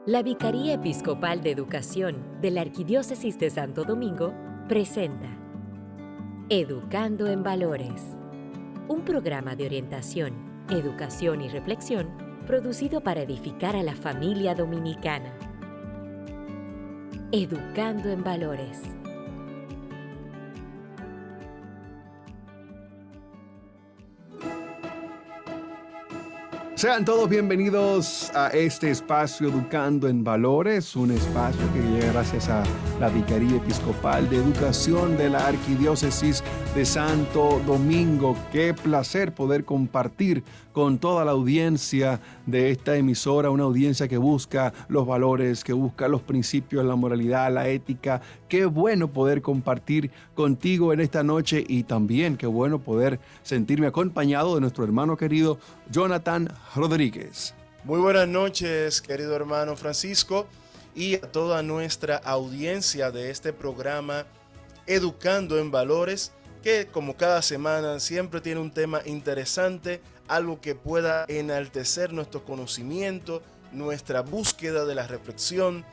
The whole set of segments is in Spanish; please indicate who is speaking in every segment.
Speaker 1: La Vicaría Episcopal de Educación de la Arquidiócesis de Santo Domingo presenta Educando en Valores, un programa de orientación, educación y reflexión producido para edificar a la familia dominicana. Educando en Valores.
Speaker 2: Sean todos bienvenidos a este espacio Educando en Valores, un espacio que llega gracias a la Vicaría Episcopal de Educación de la Arquidiócesis de Santo Domingo. Qué placer poder compartir con toda la audiencia de esta emisora, una audiencia que busca los valores, que busca los principios, la moralidad, la ética. Qué bueno poder compartir contigo en esta noche y también qué bueno poder sentirme acompañado de nuestro hermano querido Jonathan Rodríguez.
Speaker 3: Muy buenas noches, querido hermano Francisco, y a toda nuestra audiencia de este programa Educando en Valores, que como cada semana siempre tiene un tema interesante, algo que pueda enaltecer nuestro conocimiento, nuestra búsqueda de la reflexión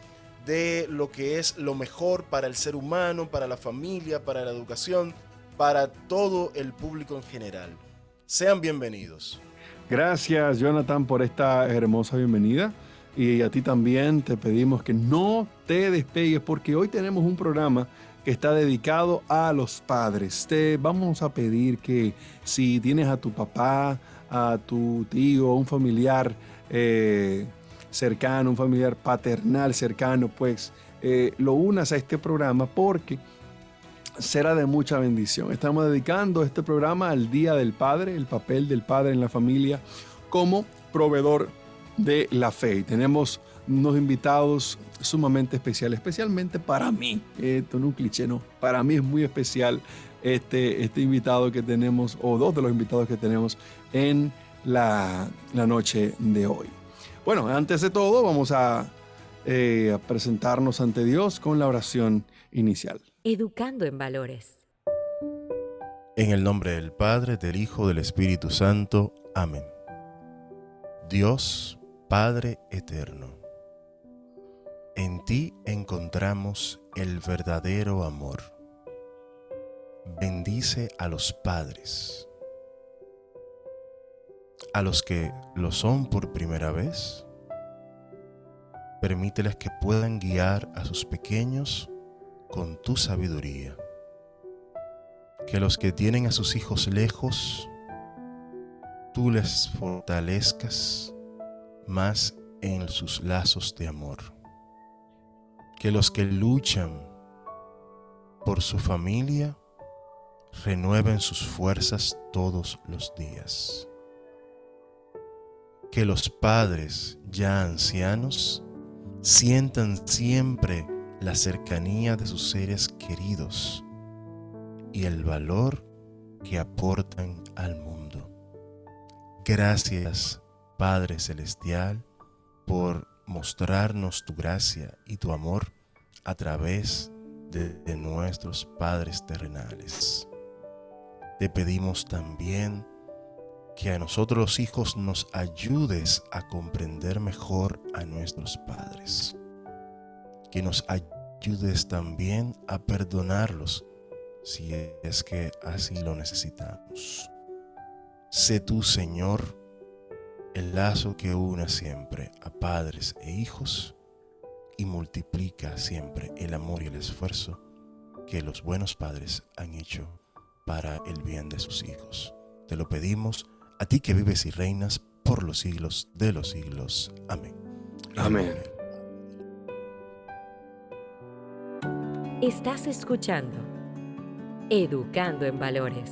Speaker 3: de lo que es lo mejor para el ser humano, para la familia, para la educación, para todo el público en general. Sean bienvenidos.
Speaker 2: Gracias, Jonathan, por esta hermosa bienvenida. Y a ti también te pedimos que no te despegues porque hoy tenemos un programa que está dedicado a los padres. Te vamos a pedir que si tienes a tu papá, a tu tío, un familiar cercano, un familiar paternal cercano, pues lo unas a este programa porque será de mucha bendición. Estamos dedicando este programa al Día del Padre, el papel del padre en la familia como proveedor de la fe. Y tenemos unos invitados sumamente especiales, especialmente para mí. Esto no es un cliché, no. Para mí es muy especial este invitado que tenemos, o dos de los invitados que tenemos en la noche de hoy. Bueno, antes de todo vamos a presentarnos ante Dios con la oración inicial.
Speaker 1: Educando en Valores.
Speaker 3: En el nombre del Padre, del Hijo, del Espíritu Santo. Amén. Dios, Padre eterno, en ti encontramos el verdadero amor. Bendice a los padres, a los que lo son por primera vez. Permíteles que puedan guiar a sus pequeños con tu sabiduría. Que los que tienen a sus hijos lejos, tú les fortalezcas más en sus lazos de amor. Que los que luchan por su familia renueven sus fuerzas todos los días. Que los padres ya ancianos sientan siempre la cercanía de sus seres queridos y el valor que aportan al mundo. Gracias, Padre Celestial, por mostrarnos tu gracia y tu amor a través de nuestros padres terrenales. Te pedimos también que a nosotros los hijos nos ayudes a comprender mejor a nuestros padres. Que nos ayudes también a perdonarlos si es que así lo necesitamos. Sé tú, Señor, el lazo que une siempre a padres e hijos y multiplica siempre el amor y el esfuerzo que los buenos padres han hecho para el bien de sus hijos. Te lo pedimos a ti que vives y reinas por los siglos de los siglos. Amén.
Speaker 2: Amén.
Speaker 1: Estás escuchando Educando en Valores.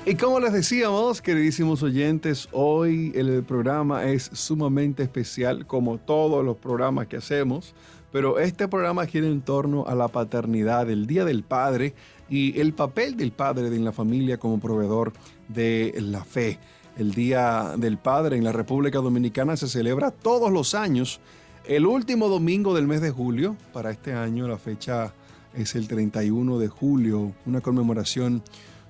Speaker 2: Y como les decíamos, queridísimos oyentes, hoy el programa es sumamente especial, como todos los programas que hacemos, pero este programa gira en torno a la paternidad, el Día del Padre, y el papel del padre en la familia como proveedor de la fe. El Día del Padre en la República Dominicana se celebra todos los años, el último domingo del mes de julio. Para este año la fecha es el 31 de julio, una conmemoración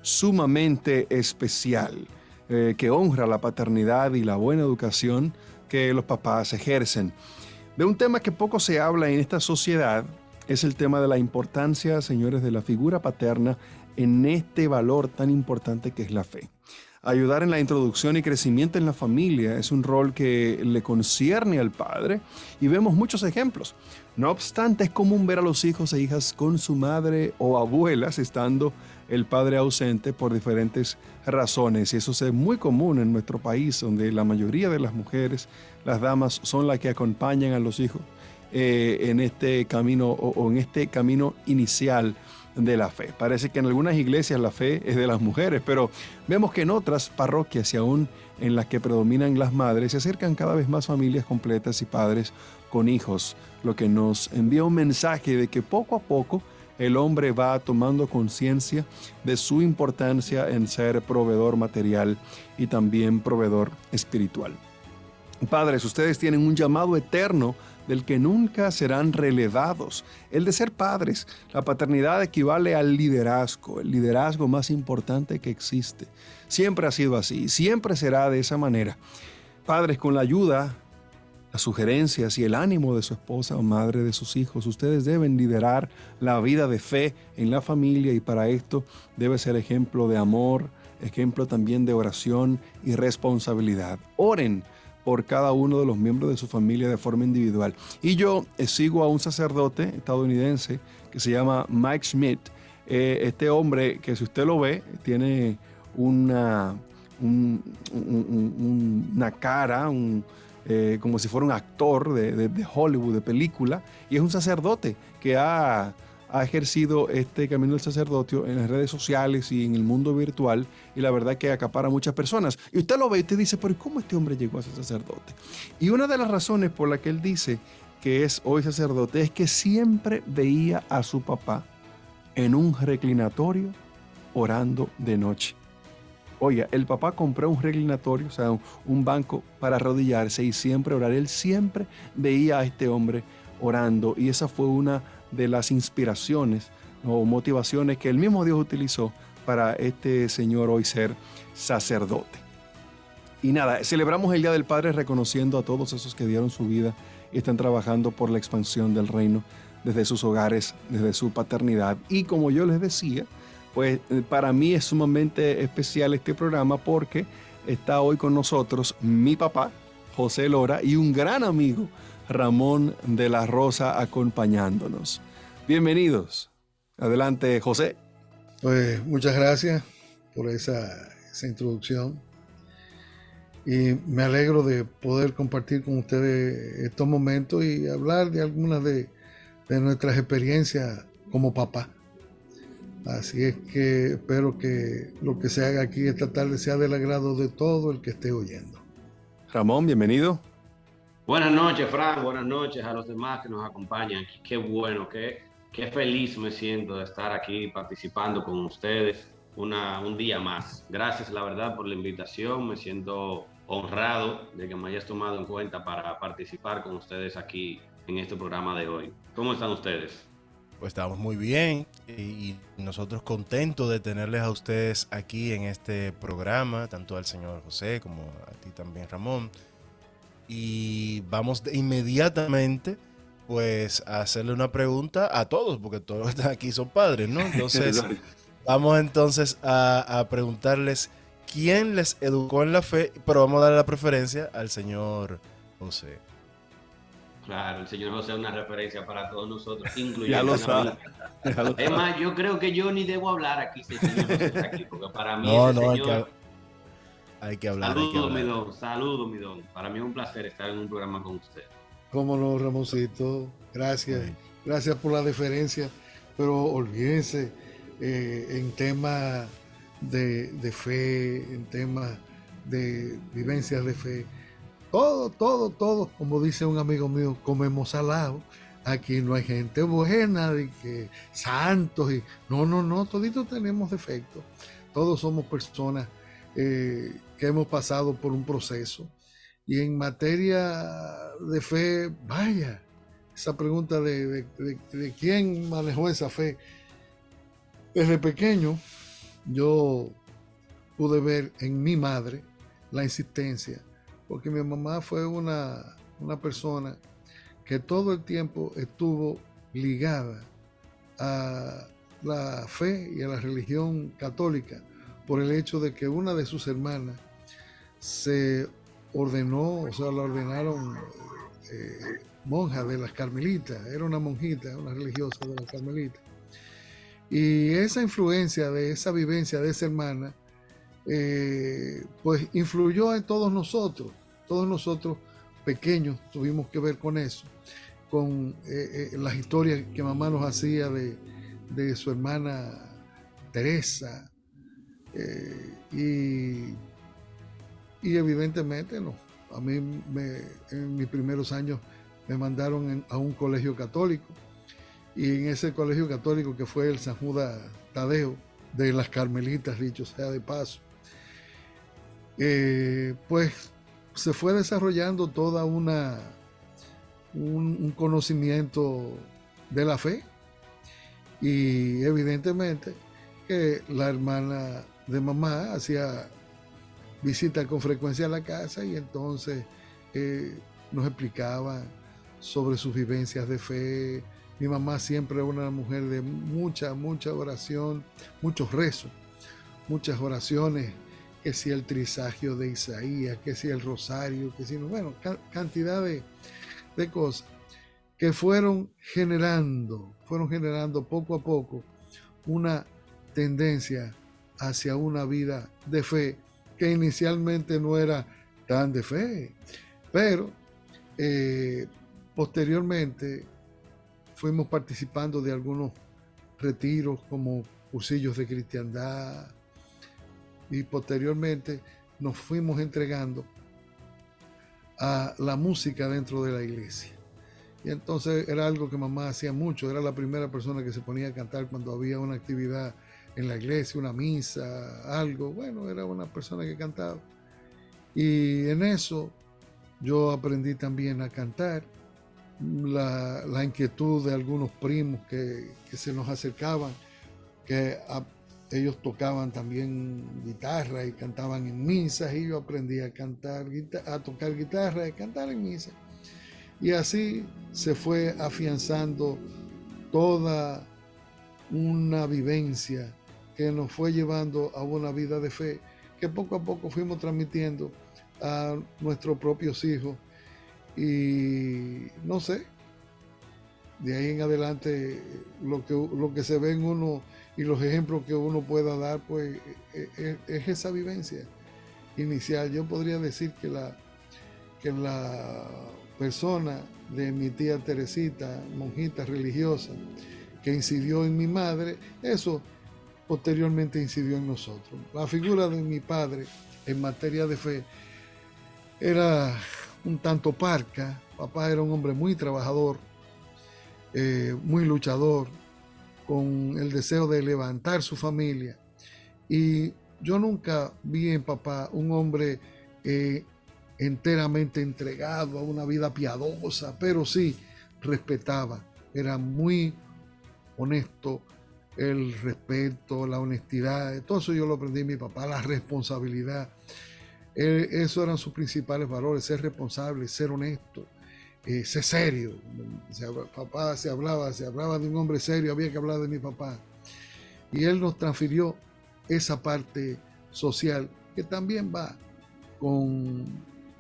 Speaker 2: sumamente especial que honra la paternidad y la buena educación que los papás ejercen. De un tema que poco se habla en esta sociedad es el tema de la importancia, señores, de la figura paterna en este valor tan importante que es la fe. Ayudar en la introducción y crecimiento en la familia es un rol que le concierne al padre y vemos muchos ejemplos. No obstante, es común ver a los hijos e hijas con su madre o abuelas estando el padre ausente por diferentes razones. Y eso es muy común en nuestro país, donde la mayoría de las mujeres, las damas, son las que acompañan a los hijos en este camino o en este camino inicial de la fe. Parece que en algunas iglesias la fe es de las mujeres, pero vemos que en otras parroquias y aún en las que predominan las madres se acercan cada vez más familias completas y padres con hijos, lo que nos envía un mensaje de que poco a poco el hombre va tomando conciencia de su importancia en ser proveedor material y también proveedor espiritual. Padres, ustedes tienen un llamado eterno del que nunca serán relevados. El de ser padres. La paternidad equivale al liderazgo, el liderazgo más importante que existe. Siempre ha sido así, siempre será de esa manera. Padres, con la ayuda, las sugerencias y el ánimo de su esposa o madre de sus hijos, ustedes deben liderar la vida de fe en la familia, y para esto debe ser ejemplo de amor, ejemplo también de oración y responsabilidad. Oren por cada uno de los miembros de su familia de forma individual. Y yo sigo a un sacerdote estadounidense que se llama Mike Schmidt. Este hombre, que si usted lo ve, tiene una cara, como si fuera un actor de Hollywood, de película, y es un sacerdote que ha ejercido este camino del sacerdocio en las redes sociales y en el mundo virtual, y la verdad que acapara a muchas personas. Y usted lo ve y usted dice, pero ¿cómo este hombre llegó a ser sacerdote? Y una de las razones por la que él dice que es hoy sacerdote es que siempre veía a su papá en un reclinatorio orando de noche. Oiga, el papá compró un reclinatorio, o sea, un banco para arrodillarse y siempre orar. Él siempre veía a este hombre orando, y esa fue una de las inspiraciones o motivaciones que el mismo Dios utilizó para este señor hoy ser sacerdote. Y nada, celebramos el Día del Padre reconociendo a todos esos que dieron su vida y están trabajando por la expansión del reino desde sus hogares, desde su paternidad. Y como yo les decía, pues para mí es sumamente especial este programa porque está hoy con nosotros mi papá, José Lora, y un gran amigo, Ramón de la Rosa, acompañándonos. Bienvenidos. Adelante, José.
Speaker 4: Pues muchas gracias por esa introducción. Y me alegro de poder compartir con ustedes estos momentos y hablar de algunas de nuestras experiencias como papá. Así es que espero que lo que se haga aquí esta tarde sea del agrado de todo el que esté oyendo.
Speaker 2: Ramón, bienvenido.
Speaker 5: Buenas noches, Frank. Buenas noches a los demás que nos acompañan. Qué bueno, qué feliz me siento de estar aquí participando con ustedes un día más. Gracias, la verdad, por la invitación. Me siento honrado de que me hayas tomado en cuenta para participar con ustedes aquí en este programa de hoy. ¿Cómo están ustedes?
Speaker 3: Pues estamos muy bien y nosotros contentos de tenerles a ustedes aquí en este programa, tanto al señor José como a ti también, Ramón. Y vamos inmediatamente pues a hacerle una pregunta a todos, porque todos los que están aquí son padres, ¿no? Entonces vamos entonces a preguntarles quién les educó en la fe, pero vamos a darle la preferencia al señor José.
Speaker 5: Claro, el señor José es una referencia para todos nosotros, incluyendo
Speaker 2: ya lo sabe.
Speaker 5: Es más, yo creo que yo ni debo hablar aquí si el señor José está aquí, porque para mí
Speaker 3: señor... Hay que hablar.
Speaker 5: Saludos, mi don. Para mí es un placer estar en un programa con usted.
Speaker 4: Cómo no, Ramoncito. Gracias. Sí. Gracias por la deferencia. Pero olvídense, en temas de fe, en temas de vivencias de fe, todo, como dice un amigo mío, comemos salado. aquí no hay gente buena, de que santos, y no, toditos tenemos defectos. Todos somos personas que hemos pasado por un proceso. Y en materia de fe, vaya, esa pregunta de quién manejó esa fe. Desde pequeño yo pude ver en mi madre la insistencia, porque mi mamá fue una persona que todo el tiempo estuvo ligada a la fe y a la religión católica, por el hecho de que una de sus hermanas se ordenó, o sea, la ordenaron monja de las carmelitas, era una monjita, una religiosa de las carmelitas. Y esa influencia de esa vivencia de esa hermana, pues influyó en todos nosotros pequeños tuvimos que ver con eso, con las historias que mamá nos hacía de su hermana Teresa, y evidentemente no. A mí en mis primeros años me mandaron a un colegio católico, y en ese colegio católico, que fue el San Judas Tadeo de las Carmelitas, dicho sea de paso, pues se fue desarrollando toda un conocimiento de la fe, y evidentemente que la hermana de mamá hacía visitas con frecuencia a la casa, y entonces nos explicaba sobre sus vivencias de fe. Mi mamá siempre era una mujer de mucha oración, muchos rezos, muchas oraciones, que si el trisagio de Isaías, que si el rosario, que si, bueno, cantidad de cosas que fueron generando poco a poco una tendencia hacia una vida de fe, que inicialmente no era tan de fe, pero posteriormente fuimos participando de algunos retiros como cursillos de cristiandad, y posteriormente nos fuimos entregando a la música dentro de la iglesia. Y entonces era algo que mamá hacía mucho, era la primera persona que se ponía a cantar cuando había una actividad en la iglesia, una misa, algo. Bueno, era una persona que cantaba. Y en eso yo aprendí también a cantar. La inquietud de algunos primos que se nos acercaban, que ellos tocaban también guitarra y cantaban en misas, y yo aprendí a tocar guitarra y cantar en misa. Y así se fue afianzando toda una vivencia que nos fue llevando a una vida de fe, que poco a poco fuimos transmitiendo a nuestros propios hijos. Y no sé, de ahí en adelante lo que se ve en uno y los ejemplos que uno pueda dar, pues es esa vivencia inicial. Yo podría decir que la persona de mi tía Teresita, monjita religiosa, que incidió en mi madre, eso posteriormente incidió en nosotros. La figura de mi padre en materia de fe era un tanto parca. Papá era un hombre muy trabajador, muy luchador, con el deseo de levantar su familia. Y yo nunca vi en papá un hombre enteramente entregado a una vida piadosa, pero sí respetaba, era muy honesto. El respeto, la honestidad, todo eso yo lo aprendí de mi papá, la responsabilidad. Esos eran sus principales valores: ser responsable, ser honesto, ser serio. Papá se hablaba de un hombre serio, había que hablar de mi papá. Y él nos transfirió esa parte social que también va con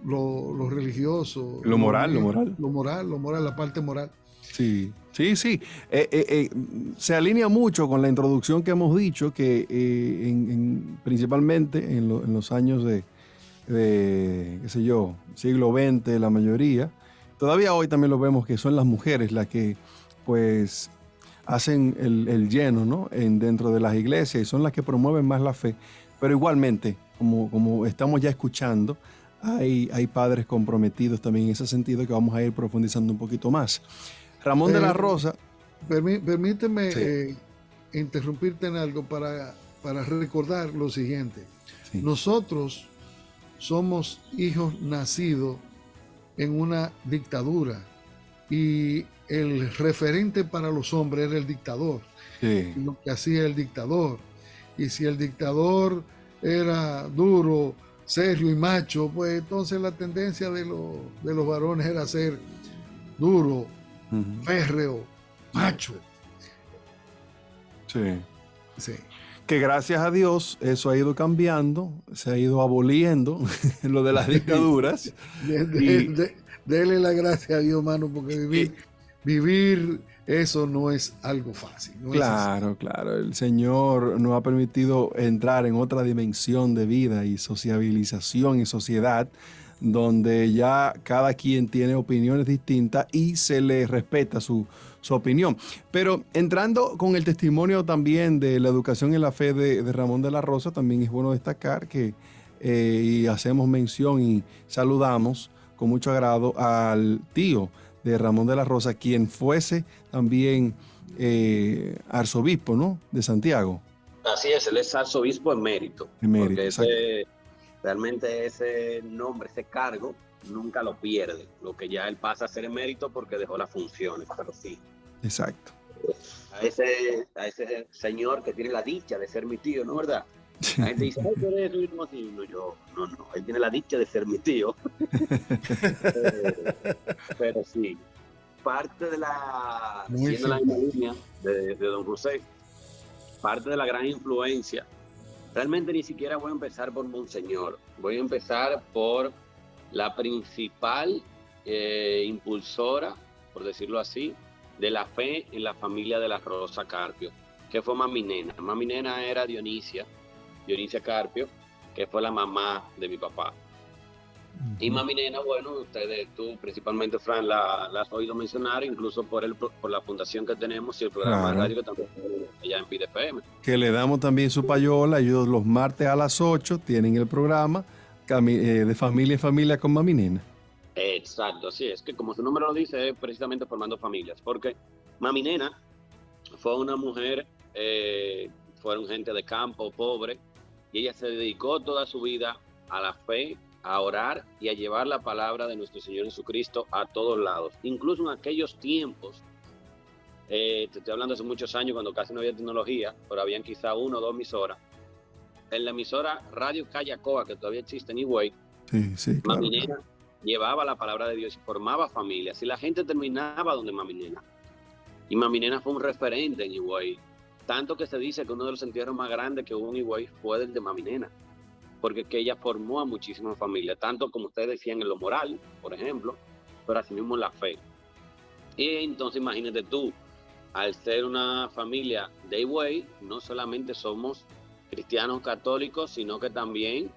Speaker 4: lo religioso.
Speaker 2: Lo moral,
Speaker 4: la parte moral.
Speaker 2: Sí. Se alinea mucho con la introducción que hemos dicho, que principalmente en los años de qué sé yo, siglo XX, la mayoría, todavía hoy también lo vemos, que son las mujeres las que pues hacen el lleno, ¿no?, dentro de las iglesias, y son las que promueven más la fe. Pero igualmente, como estamos ya escuchando, hay padres comprometidos también en ese sentido, que vamos a ir profundizando un poquito más. Ramón de la Rosa.
Speaker 4: Permíteme
Speaker 2: Sí.
Speaker 4: interrumpirte en algo para recordar lo siguiente.
Speaker 2: Sí.
Speaker 4: Nosotros somos hijos nacidos en una dictadura y el referente para los hombres era el dictador,
Speaker 2: Sí.
Speaker 4: lo que hacía el dictador. Y si el dictador era duro, serio y macho, pues entonces la tendencia de los varones era ser duro,
Speaker 2: Ujú.
Speaker 4: férreo, macho.
Speaker 2: Sí.
Speaker 4: Sí.
Speaker 2: Que gracias a Dios eso ha ido cambiando, se ha ido aboliendo lo de las dictaduras. Y-
Speaker 4: Dele la gracia a Dios, mano, porque vivir eso no es algo fácil. No es así.
Speaker 2: Claro, el Señor nos ha permitido entrar en otra dimensión de vida y sociabilización y sociedad, donde ya cada quien tiene opiniones distintas y se le respeta su opinión. Pero entrando con el testimonio también de la educación en la fe de Ramón de la Rosa, también es bueno destacar que y hacemos mención y saludamos con mucho agrado al tío de Ramón de la Rosa, quien fuese también arzobispo, ¿no?, de Santiago.
Speaker 5: Así es, él es arzobispo emérito.
Speaker 2: Emérito,
Speaker 5: Porque realmente ese nombre, ese cargo, nunca lo pierde. Lo que ya él pasa a ser emérito porque dejó las funciones, pero sí.
Speaker 2: Exacto.
Speaker 5: A ese señor que tiene la dicha de ser mi tío, ¿no, verdad? La gente dice, ay, pero eso mismo así. No, él tiene la dicha de ser mi tío. Pero sí, parte de la,
Speaker 4: Muy
Speaker 5: siendo la
Speaker 4: simpático.
Speaker 5: misma línea de don José, parte de la gran influencia, realmente ni siquiera voy a empezar por Monseñor, voy a empezar por la principal impulsora, por decirlo así, de la fe en la familia de la Rosa Carpio, que fue Mami Nena. Mami Nena era Dionisia Carpio, que fue la mamá de mi papá. Y Mami Nena, bueno, tú principalmente, Fran, la has oído mencionar, incluso por la fundación que tenemos y el programa de radio que también allá en Vida FM.
Speaker 2: Que le damos también su payola. Ellos los martes a las 8 tienen el programa de familia en familia con Mami Nena.
Speaker 5: Exacto, así es, que como su nombre lo dice, es precisamente formando familias, porque Mami Nena fue una mujer, fueron gente de campo, pobre, y ella se dedicó toda su vida a la fe, a orar y a llevar la palabra de nuestro Señor Jesucristo a todos lados, incluso en aquellos tiempos, te estoy hablando hace muchos años cuando casi no había tecnología, pero habían quizá 1 o 2 emisoras. En la emisora Radio Callacoa, que todavía existe en Higüey,
Speaker 2: Sí, claro.
Speaker 5: Mami Nena llevaba la palabra de Dios y formaba familias, y la gente terminaba donde Mami Nena. Y Mami Nena fue un referente en Higüey, tanto que se dice que uno de los entierros más grandes que hubo en Higüey fue el de Mami Nena, porque que ella formó a muchísimas familias, tanto como ustedes decían en lo moral, por ejemplo, pero así mismo en la fe. Y entonces imagínate tú, al ser una familia de Higüey, no solamente somos cristianos católicos, sino que también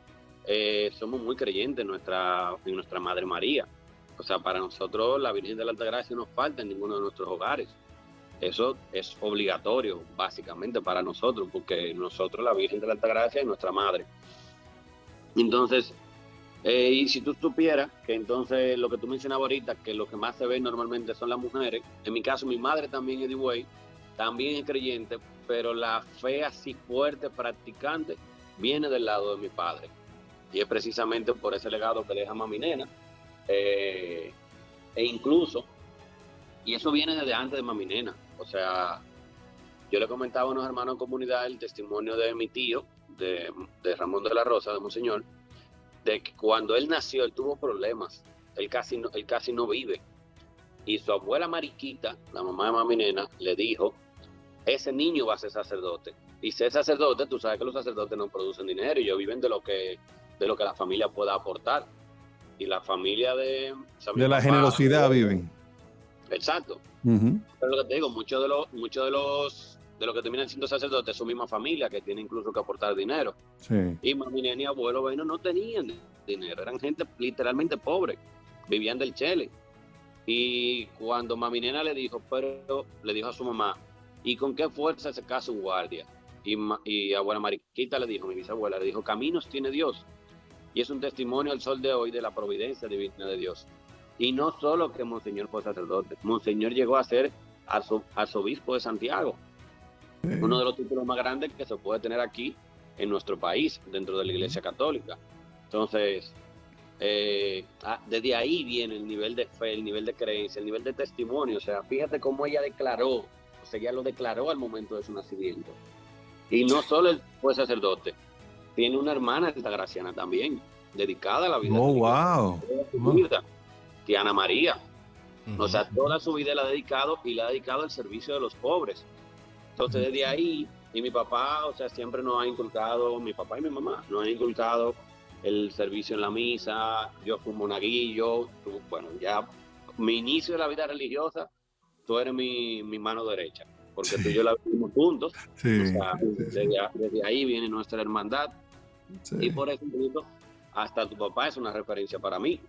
Speaker 5: somos muy creyentes en nuestra Madre María. O sea, para nosotros la Virgen de la Altagracia no falta en ninguno de nuestros hogares. Eso es obligatorio, básicamente, para nosotros, porque nosotros, la Virgen de la Altagracia, es nuestra madre. Entonces, y si tú supieras que entonces lo que tú mencionabas ahorita, que lo que más se ve normalmente son las mujeres, en mi caso mi madre también es de Higüey, también es creyente, pero la fe así fuerte, practicante, viene del lado de mi padre. Y es precisamente por ese legado que deja Mami Nena. E incluso, y eso viene desde antes de Mami Nena. O sea, yo le comentaba a unos hermanos en comunidad el testimonio de mi tío, de Ramón de la Rosa, de Monseñor, de que cuando él nació, él tuvo problemas. Él casi no vive. Y su abuela Mariquita, la mamá de Mami Nena, le dijo, ese niño va a ser sacerdote. Y ser sacerdote, tú sabes que los sacerdotes no producen dinero, y ellos viven de lo que la familia pueda aportar. Y la familia de
Speaker 2: la papá, generosidad viven.
Speaker 5: Exacto. Pero lo que te digo, muchos de los que terminan siendo sacerdotes son misma familia que tiene incluso que aportar dinero.
Speaker 2: Sí.
Speaker 5: Y Mami Nena y abuelo bueno no tenían dinero, eran gente literalmente pobre, vivían del chele. Y cuando Mami Nena le dijo a su mamá, ¿y con qué fuerza se casa un guardia? Y abuela Mariquita le dijo, mi bisabuela, le dijo, caminos tiene Dios. Y es un testimonio al sol de hoy de la providencia divina de Dios. Y no solo que Monseñor fue sacerdote, Monseñor llegó a ser arzobispo de Santiago, uno de los títulos más grandes que se puede tener aquí en nuestro país, dentro de la Iglesia Católica. Entonces, desde ahí viene el nivel de fe, el nivel de creencia, el nivel de testimonio. O sea, fíjate cómo ella declaró, o sea, ella lo declaró al momento de su nacimiento. Y no solo él fue sacerdote, tiene una hermana altagraciana también, dedicada a la vida.
Speaker 2: Oh, wow.
Speaker 5: Vida, Tiana María. O sea, toda su vida la ha dedicado y la ha dedicado al servicio de los pobres. Entonces, desde ahí, y mi papá, o sea, siempre nos ha inculcado, mi papá y mi mamá, nos han inculcado el servicio en la misa. Yo fui monaguillo, bueno, ya mi inicio de la vida religiosa, tú eres mi mano derecha, porque tú y yo la vivimos juntos.
Speaker 2: Sí,
Speaker 5: o sea, desde ahí viene nuestra hermandad.
Speaker 2: sí.
Speaker 5: Y por eso, incluso, hasta tu papá es una referencia para mí,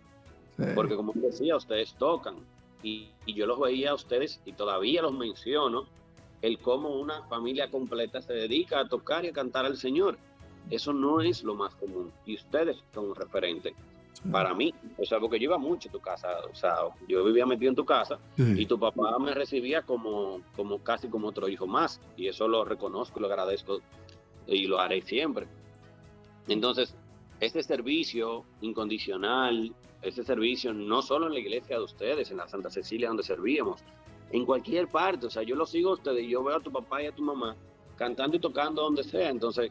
Speaker 5: porque como decía, ustedes tocan, y yo los veía a ustedes, y todavía los menciono, el cómo una familia completa se dedica a tocar y a cantar al Señor. Eso no es lo más común, y ustedes son un referente para mí. O sea, porque yo iba mucho a tu casa, o sea, yo vivía metido en tu casa, y tu papá me recibía como casi como otro hijo más, y eso lo reconozco, lo agradezco, y lo haré siempre. Entonces, este servicio incondicional, este servicio no solo en la iglesia de ustedes, en la Santa Cecilia donde servíamos, en cualquier parte. O sea, yo lo sigo a ustedes y yo veo a tu papá y a tu mamá cantando y tocando donde sea. Entonces,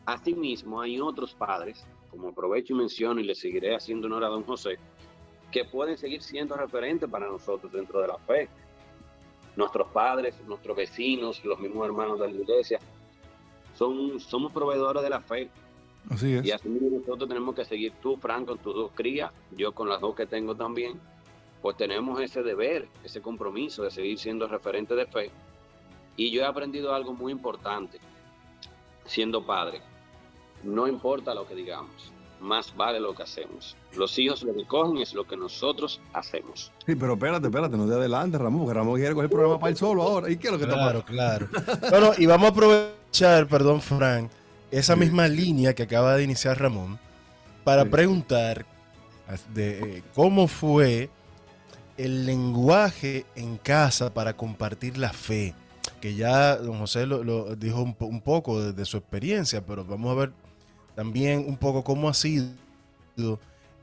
Speaker 5: asimismo, hay otros padres, como aprovecho y menciono, y le seguiré haciendo honor a don José, que pueden seguir siendo referentes para nosotros dentro de la fe. Nuestros padres, nuestros vecinos, los mismos hermanos de la iglesia, somos proveedores de la fe.
Speaker 2: Así es.
Speaker 5: Y así nosotros tenemos que seguir, tú, Frank, con tus 2 crías, yo con las 2 que tengo también, pues tenemos ese deber, ese compromiso de seguir siendo referentes de fe. Y yo he aprendido algo muy importante, siendo padre. No importa lo que digamos, más vale lo que hacemos. Los hijos lo que cogen es lo que nosotros hacemos.
Speaker 2: Sí, pero espérate, no te adelantes, Ramón, porque Ramón quiere coger el programa para él solo ahora. ¿Y qué es lo que está pasando?
Speaker 3: Claro. No, y vamos a aprovechar, perdón, Frank, esa misma línea que acaba de iniciar Ramón, para preguntar de cómo fue el lenguaje en casa para compartir la fe, que ya don José lo dijo un poco de su experiencia, pero vamos a ver también un poco cómo ha sido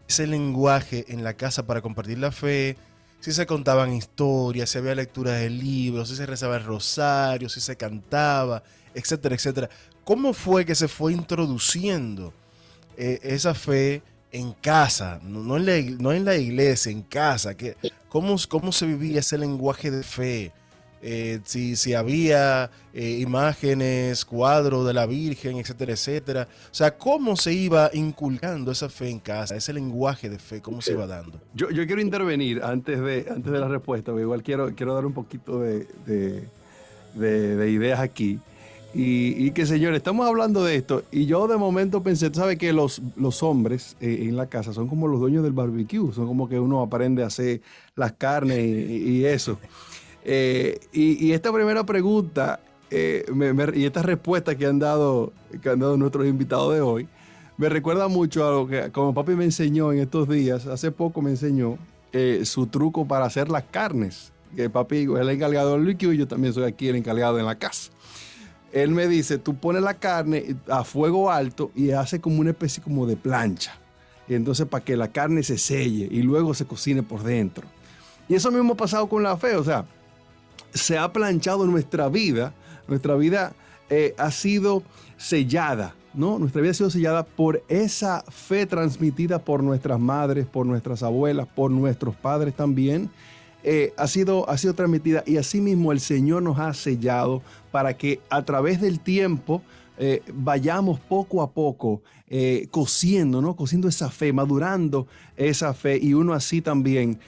Speaker 3: ese lenguaje en la casa para compartir la fe, si se contaban historias, si había lecturas de libros, si se rezaba el rosario, si se cantaba, etcétera, etcétera. ¿Cómo fue que se fue introduciendo esa fe en casa, no en la iglesia, en casa? ¿Cómo se vivía ese lenguaje de fe? Si había imágenes, cuadros de la Virgen, etcétera, etcétera. O sea, ¿cómo se iba inculcando esa fe en casa, ese lenguaje de fe, cómo se iba dando?
Speaker 2: Yo quiero intervenir antes de la respuesta, porque igual quiero dar un poquito de ideas aquí. Y que, señores, estamos hablando de esto, y yo de momento pensé, tú sabes que los hombres en la casa son como los dueños del barbecue, son como que uno aprende a hacer las carnes y eso. Y esta primera pregunta y esta respuesta que han dado nuestros invitados de hoy, me recuerda mucho a lo que como papi me enseñó en estos días. Hace poco me enseñó su truco para hacer las carnes. Que papi es el encargado del líquido y yo también soy aquí el encargado en la casa. Él me dice, tú pones la carne a fuego alto y hace como una especie como de plancha. Y entonces para que la carne se selle y luego se cocine por dentro. Y eso mismo ha pasado con la fe, o sea, se ha planchado nuestra vida ha sido sellada, ¿no? Nuestra vida ha sido sellada por esa fe transmitida por nuestras madres, por nuestras abuelas, por nuestros padres también. Ha sido transmitida, y así mismo el Señor nos ha sellado para que a través del tiempo vayamos poco a poco cociendo, ¿no? Cociendo esa fe, madurando esa fe, y uno así también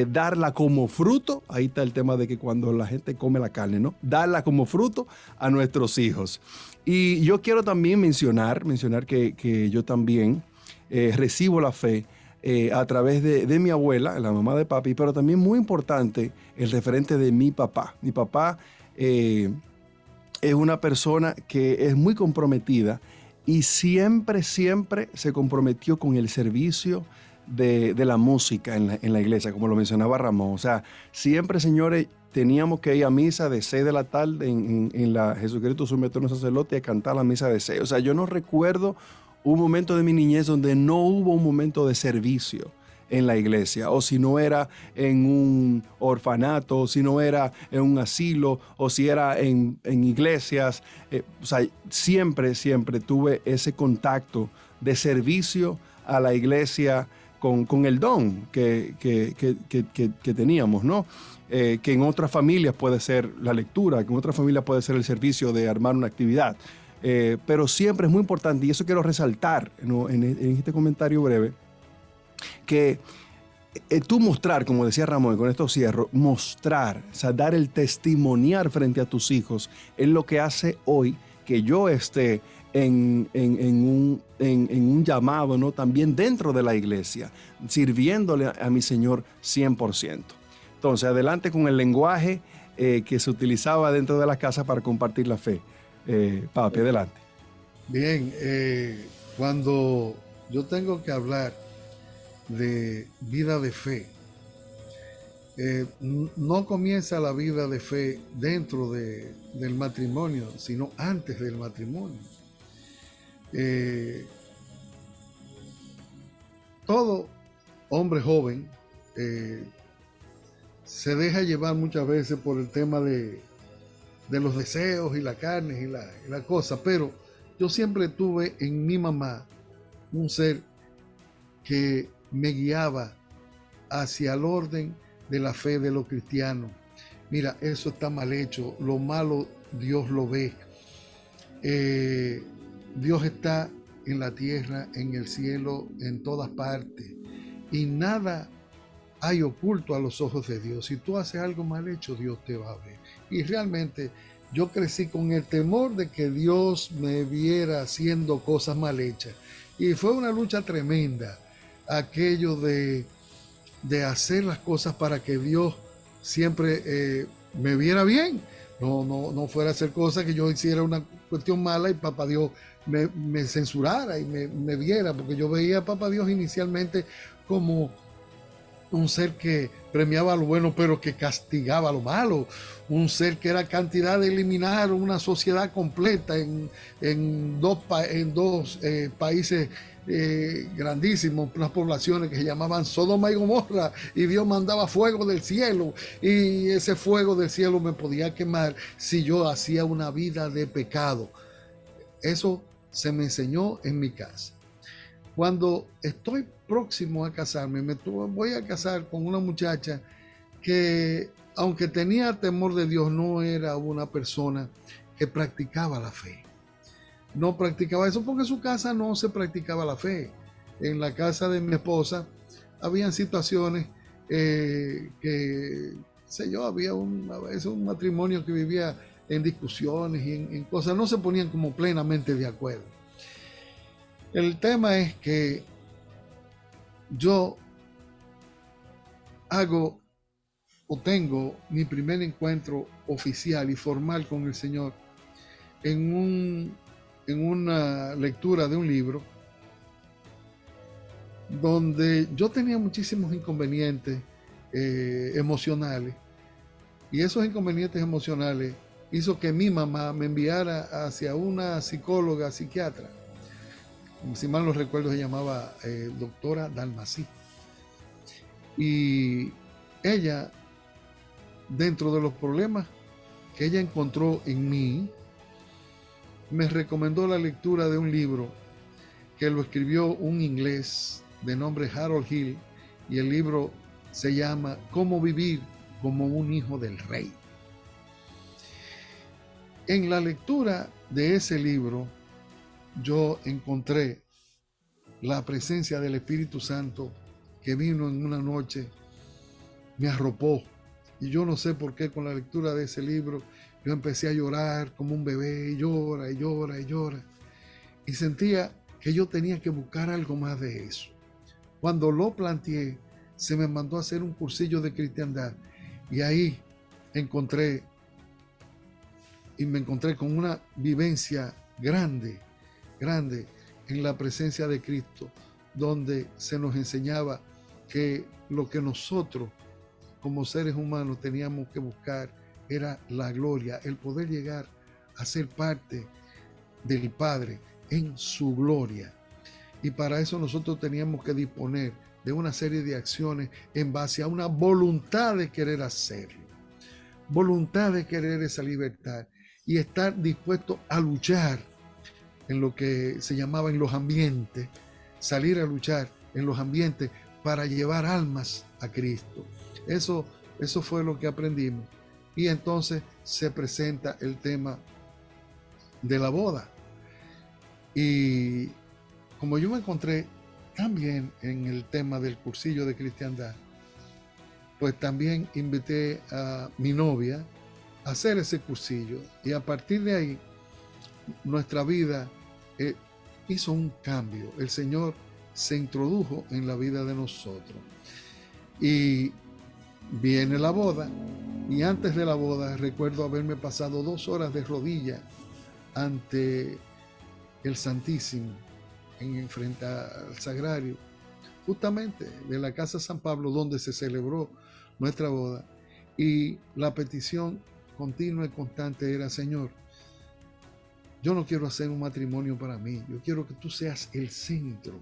Speaker 2: darla como fruto. Ahí está el tema de que cuando la gente come la carne, ¿no? Darla como fruto a nuestros hijos. Y yo quiero también mencionar que yo también recibo la fe a través de mi abuela, la mamá de papi, pero también muy importante, el referente de mi papá. Mi papá es una persona que es muy comprometida y siempre se comprometió con el servicio de la música en la iglesia, como lo mencionaba Ramón. O sea, siempre, señores, teníamos que ir a misa de 6 de la tarde en la Jesucristo Sumo Eterno Sacerdote a cantar la misa de 6. O sea, yo no recuerdo un momento de mi niñez donde no hubo un momento de servicio en la iglesia, o si no era en un orfanato, o si no era en un asilo, o si era en iglesias. O sea, siempre tuve ese contacto de servicio a la iglesia con el don que teníamos, ¿no? Que en otras familias puede ser la lectura, que en otras familias puede ser el servicio de armar una actividad. Pero siempre es muy importante, y eso quiero resaltar, ¿no?, en este comentario breve, que tú mostrar, como decía Ramón, y con esto cierro, mostrar, o sea, dar el testimoniar frente a tus hijos es lo que hace hoy que yo esté en un llamado, ¿no?, también dentro de la iglesia, sirviéndole a mi Señor 100%. Entonces, adelante con el lenguaje que se utilizaba dentro de la casa para compartir la fe. Papi, adelante.
Speaker 4: Bien, cuando yo tengo que hablar de vida de fe, no comienza la vida de fe dentro del matrimonio, sino antes del matrimonio. Todo hombre joven se deja llevar muchas veces por el tema de los deseos y la carne y la cosa, pero yo siempre tuve en mi mamá un ser que me guiaba hacia el orden de la fe de los cristianos. Mira, eso está mal hecho, lo malo Dios lo ve. Dios está en la tierra, en el cielo, en todas partes, y nada hay oculto a los ojos de Dios. Si tú haces algo mal hecho, Dios te va a ver. Y realmente yo crecí con el temor de que Dios me viera haciendo cosas mal hechas. Y fue una lucha tremenda, aquello de hacer las cosas para que Dios siempre me viera bien. No fuera a hacer cosas que yo hiciera una cuestión mala y Papá Dios me censurara y me viera, porque yo veía a Papá Dios inicialmente como un ser que premiaba lo bueno pero que castigaba lo malo, un ser que era cantidad de eliminar una sociedad completa en dos países grandísimos, unas poblaciones que se llamaban Sodoma y Gomorra, y Dios mandaba fuego del cielo, y ese fuego del cielo me podía quemar si yo hacía una vida de pecado. Eso se me enseñó en mi casa. Cuando estoy próximo a casarme, voy a casar con una muchacha que, aunque tenía temor de Dios, no era una persona que practicaba la fe. No practicaba eso porque en su casa no se practicaba la fe. En la casa de mi esposa habían situaciones que, sé yo, había a veces un matrimonio que vivía en discusiones y en cosas, no se ponían como plenamente de acuerdo. El tema es que yo tengo mi primer encuentro oficial y formal con el Señor en una lectura de un libro donde yo tenía muchísimos inconvenientes emocionales, y esos inconvenientes emocionales hizo que mi mamá me enviara hacia una psicóloga, psiquiatra. Si mal no recuerdo, se llamaba doctora Dalmací. Y ella, dentro de los problemas que ella encontró en mí, me recomendó la lectura de un libro que lo escribió un inglés de nombre Harold Hill, y el libro se llama Cómo vivir como un hijo del rey. En la lectura de ese libro, yo encontré la presencia del Espíritu Santo que vino en una noche, me arropó, y yo no sé por qué con la lectura de ese libro yo empecé a llorar como un bebé, y llora, y llora, y llora, y sentía que yo tenía que buscar algo más de eso. Cuando lo planteé, se me mandó a hacer un cursillo de cristiandad, y ahí me encontré con una vivencia grande en la presencia de Cristo, donde se nos enseñaba que lo que nosotros como seres humanos teníamos que buscar era la gloria, el poder llegar a ser parte del Padre en su gloria. Y para eso nosotros teníamos que disponer de una serie de acciones en base a una voluntad de querer hacerlo, voluntad de querer esa libertad y estar dispuesto a luchar en lo que se llamaba en los ambientes, salir a luchar en los ambientes para llevar almas a Cristo. Eso fue lo que aprendimos. Y entonces se presenta el tema de la boda. Y como yo me encontré también en el tema del cursillo de cristiandad, pues también invité a mi novia a hacer ese cursillo. Y a partir de ahí, nuestra vida hizo un cambio. El Señor se introdujo en la vida de nosotros. Y viene la boda. Y antes de la boda recuerdo haberme pasado 2 horas de rodillas ante el Santísimo, frente al Sagrario, justamente de la Casa San Pablo, donde se celebró nuestra boda. Y la petición continua y constante era: Señor, yo no quiero hacer un matrimonio para mí, yo quiero que tú seas el centro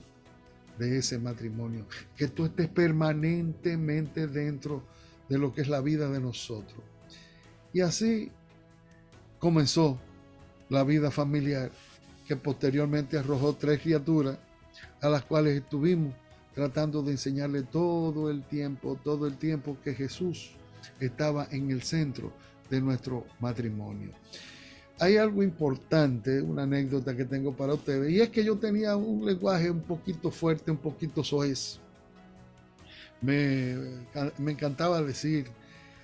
Speaker 4: de ese matrimonio, que tú estés permanentemente dentro de lo que es la vida de nosotros. Y así comenzó la vida familiar, que posteriormente arrojó 3 criaturas a las cuales estuvimos tratando de enseñarle todo el tiempo que Jesús estaba en el centro de nuestro matrimonio. Hay algo importante, una anécdota que tengo para ustedes, y es que yo tenía un lenguaje un poquito fuerte, un poquito soez. Me encantaba decir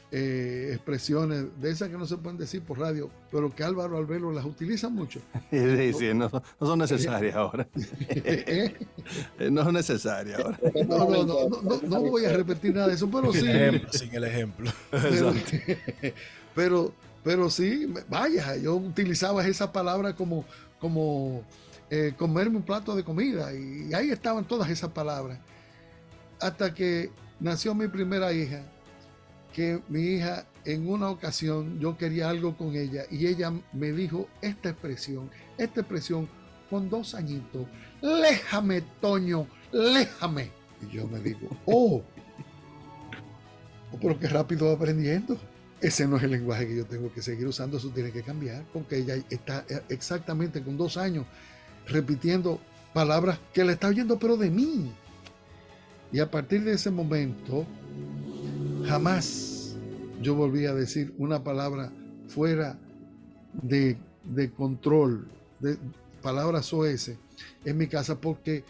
Speaker 4: expresiones de esas que no se pueden decir por radio, pero que Álvaro Albelo las utiliza mucho.
Speaker 2: Sí, no son necesarias ahora. No son necesarias ahora.
Speaker 4: No voy a repetir nada de eso, pero sí.
Speaker 3: Sin el ejemplo.
Speaker 4: Pero sí, vaya, yo utilizaba esa palabra como comerme un plato de comida, y ahí estaban todas esas palabras. Hasta que nació mi primera hija, que mi hija en una ocasión yo quería algo con ella y ella me dijo esta expresión con 2 añitos: léjame, Toño, léjame. Y yo me digo, pero qué rápido va aprendiendo. Ese no es el lenguaje que yo tengo que seguir usando, eso tiene que cambiar, porque ella está exactamente con 2 años repitiendo palabras que le está oyendo, pero de mí. Y a partir de ese momento, jamás yo volví a decir una palabra fuera de control, de palabras soeces en mi casa, porque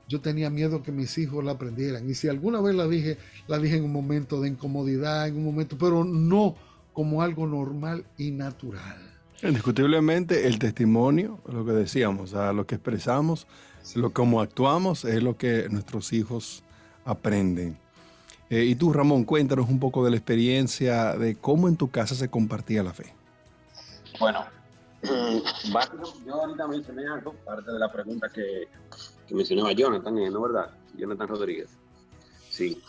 Speaker 4: yo tenía miedo que mis hijos la aprendieran. Y si alguna vez la dije en un momento de incomodidad, pero no como algo normal y natural.
Speaker 2: Indiscutiblemente el testimonio, lo que decíamos, lo que expresamos, cómo actuamos, es lo que nuestros hijos aprenden. Y tú, Ramón, cuéntanos un poco de la experiencia de cómo en tu casa se compartía la fe.
Speaker 5: Bueno, yo ahorita mencioné algo, parte de la pregunta que mencionaba Jonathan, ¿no, verdad? Jonathan Rodríguez. Sí.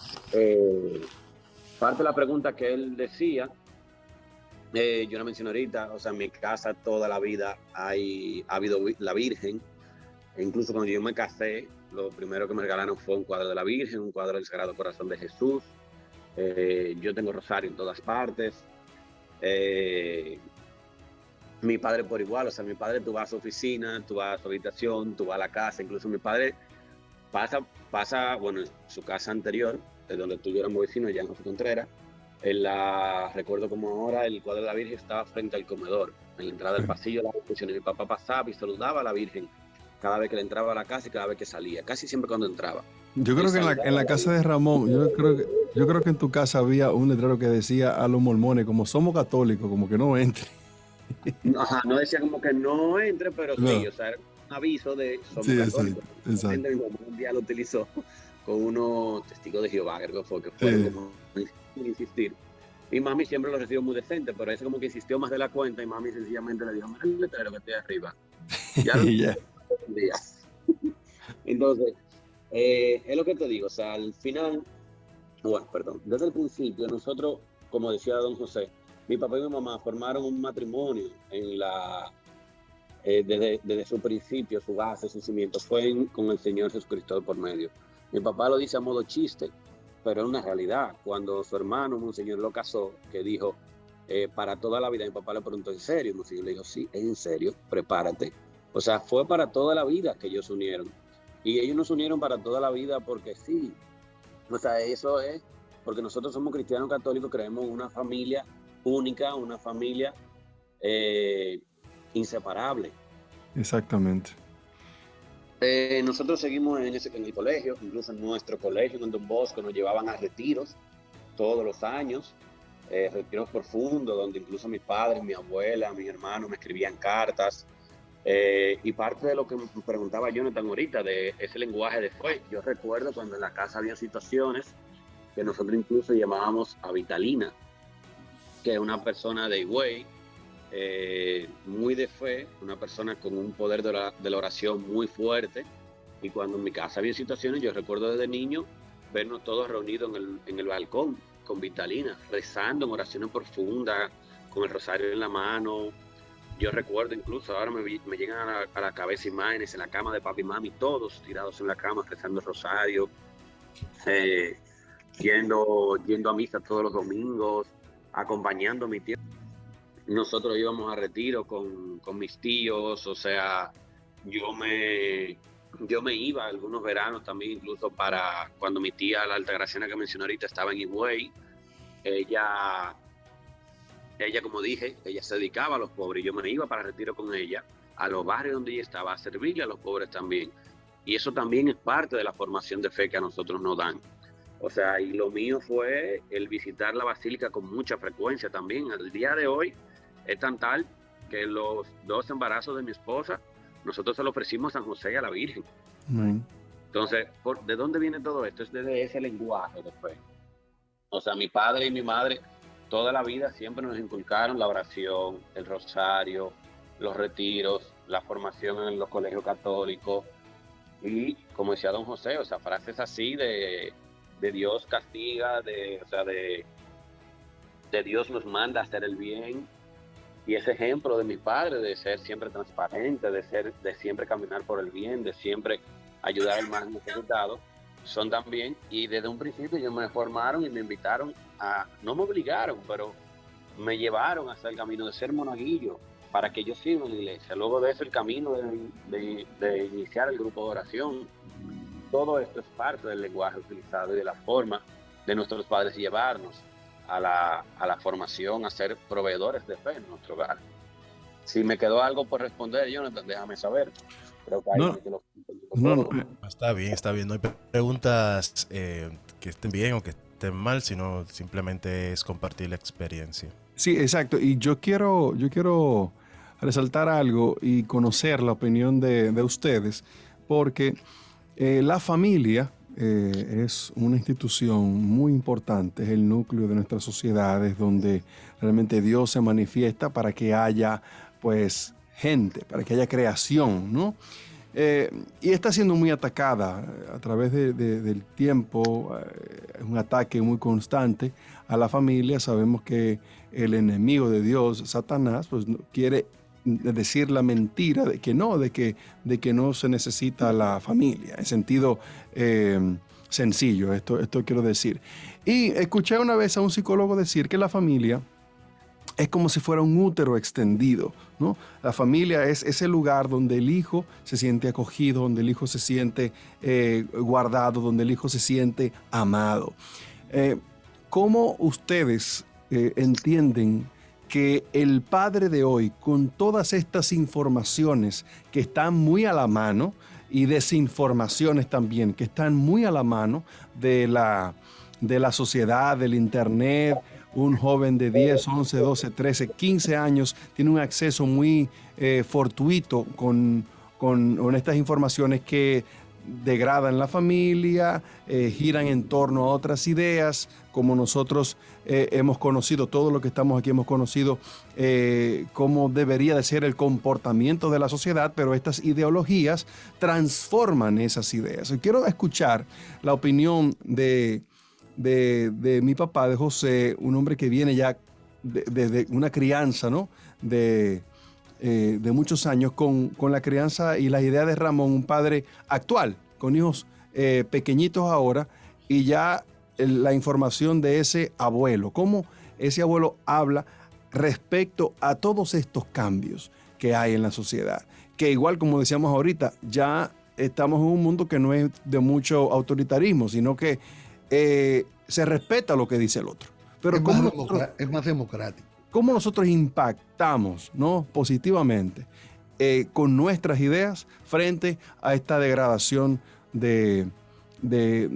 Speaker 5: Parte de la pregunta que él decía, yo la mencioné ahorita, o sea, en mi casa toda la vida ha habido la Virgen. E incluso cuando yo me casé, lo primero que me regalaron fue un cuadro de la Virgen, un cuadro del Sagrado Corazón de Jesús. Yo tengo rosario en todas partes. Mi padre por igual, o sea, mi padre, tú vas a su oficina, tú vas a su habitación, tú vas a la casa. Incluso mi padre pasa, bueno, en su casa anterior, de donde tú y yo éramos vecinos, ya en José Contreras, recuerdo como ahora, el cuadro de la Virgen estaba frente al comedor, en la entrada del pasillo de la habitación. Mi papá pasaba y saludaba a la Virgen cada vez que le entraba a la casa y cada vez que salía, casi siempre cuando entraba.
Speaker 2: Yo creo que en la casa de Ramón, yo creo que en tu casa había un letrero que decía a los mormones, como somos católicos, como que no entre.
Speaker 5: Ajá, no decía como que no entre, pero no. Sí, o sea, era un aviso de somos católicos.
Speaker 2: Exacto.
Speaker 5: Mi mamá un día lo utilizó con unos testigos de Jehová, creo que fue como insistir. Y mami siempre lo recibió muy decente, pero ese como que insistió más de la cuenta y mami sencillamente le dijo, mira el letrero que estoy arriba. Ya lo día. Entonces, Es lo que te digo, o sea, al final, bueno, perdón, desde el principio nosotros, como decía don José, mi papá y mi mamá formaron un matrimonio desde su principio, su base, su cimiento, con el Señor Jesucristo por medio. Mi papá lo dice a modo chiste, pero es una realidad. Cuando su hermano, Monseñor, lo casó, que dijo, para toda la vida, mi papá le preguntó, ¿en serio? Monseñor le dijo, sí, es en serio, prepárate. O sea, fue para toda la vida que ellos se unieron. Y ellos nos unieron para toda la vida porque sí. O sea, eso es porque nosotros somos cristianos católicos, creemos en una familia única, una familia inseparable.
Speaker 2: Exactamente.
Speaker 5: Nosotros seguimos en el colegio, incluso en nuestro colegio, en Don Bosco, nos llevaban a retiros todos los años, retiros profundos, donde incluso mis padres, mi abuela, mis hermanos me escribían cartas. Y parte de lo que me preguntaba Jonathan ahorita, de ese lenguaje de fe, yo recuerdo cuando en la casa había situaciones que nosotros incluso llamábamos a Vitalina, que es una persona de Higüey, muy de fe, una persona con un poder de la oración muy fuerte. Y cuando en mi casa había situaciones, yo recuerdo desde niño vernos todos reunidos en el balcón con Vitalina, rezando en oraciones profundas, con el rosario en la mano. Yo recuerdo incluso, ahora me llegan a la cabeza imágenes en la cama de papi y mami, todos tirados en la cama rezando el rosario, yendo a misa todos los domingos, acompañando a mi tío. Nosotros íbamos a retiro con mis tíos, o sea, yo me iba algunos veranos también, incluso para cuando mi tía, la Altagraciana que mencioné ahorita, estaba en Higüey. Ella, como dije, ella se dedicaba a los pobres y yo me iba para retiro con ella, a los barrios donde ella estaba, a servirle a los pobres también. Y eso también es parte de la formación de fe que a nosotros nos dan. O sea, y lo mío fue el visitar la basílica con mucha frecuencia también. Al día de hoy es tan tal que los 2 embarazos de mi esposa, nosotros se lo ofrecimos a San José y a la Virgen. Entonces, ¿de dónde viene todo esto? Es desde ese lenguaje de fe. O sea, mi padre y mi madre toda la vida siempre nos inculcaron la oración, el rosario, los retiros, la formación en los colegios católicos. Y como decía don José, o sea, frases así de Dios castiga, de Dios nos manda a hacer el bien. Y ese ejemplo de mi padre, de ser siempre transparente, de siempre caminar por el bien, de siempre ayudar al más necesitado, son también. Y desde un principio ellos me formaron y me invitaron no me obligaron, pero me llevaron hasta el camino de ser monaguillo, para que yo sirva en la iglesia. Luego de eso, el camino de iniciar el grupo de oración. Todo esto es parte del lenguaje utilizado y de la forma de nuestros padres llevarnos a la formación, a ser proveedores de fe en nuestro hogar. Si me quedó algo por responder, Jonathan, déjame saber. Creo que
Speaker 2: No.
Speaker 3: Está bien. No hay preguntas que estén bien o que estén mal, sino simplemente es compartir la experiencia.
Speaker 2: Sí, exacto. Y yo quiero resaltar algo y conocer la opinión de ustedes, porque la familia es una institución muy importante, es el núcleo de nuestras sociedades donde realmente Dios se manifiesta para que haya pues gente, para que haya creación, ¿no? Y está siendo muy atacada a través del tiempo, es un ataque muy constante a la familia. Sabemos que el enemigo de Dios, Satanás, pues quiere decir la mentira de que no se necesita la familia, en sentido sencillo, esto quiero decir. Y escuché una vez a un psicólogo decir que la familia es como si fuera un útero extendido, ¿no? La familia es ese lugar donde el hijo se siente acogido, donde el hijo se siente guardado, donde el hijo se siente amado. ¿Cómo ustedes entienden que el padre de hoy, con todas estas informaciones que están muy a la mano y desinformaciones también que están muy a la mano de la sociedad, del internet, un joven de 10, 11, 12, 13, 15 años tiene un acceso muy fortuito con estas informaciones que degradan la familia, giran en torno a otras ideas, como nosotros hemos conocido, todo lo que estamos aquí hemos conocido cómo debería de ser el comportamiento de la sociedad, pero estas ideologías transforman esas ideas. Y quiero escuchar la opinión de mi papá, de José, un hombre que viene ya de una crianza, ¿no? de muchos años con la crianza y las ideas de Ramón, un padre actual, con hijos pequeñitos ahora, y ya la información de ese abuelo, cómo ese abuelo habla respecto a todos estos cambios que hay en la sociedad, que igual como decíamos ahorita, ya estamos en un mundo que no es de mucho autoritarismo, sino que se respeta lo que dice el otro. Pero
Speaker 4: es más democrático.
Speaker 2: ¿Cómo nosotros impactamos, ¿no?, positivamente con nuestras ideas frente a esta degradación de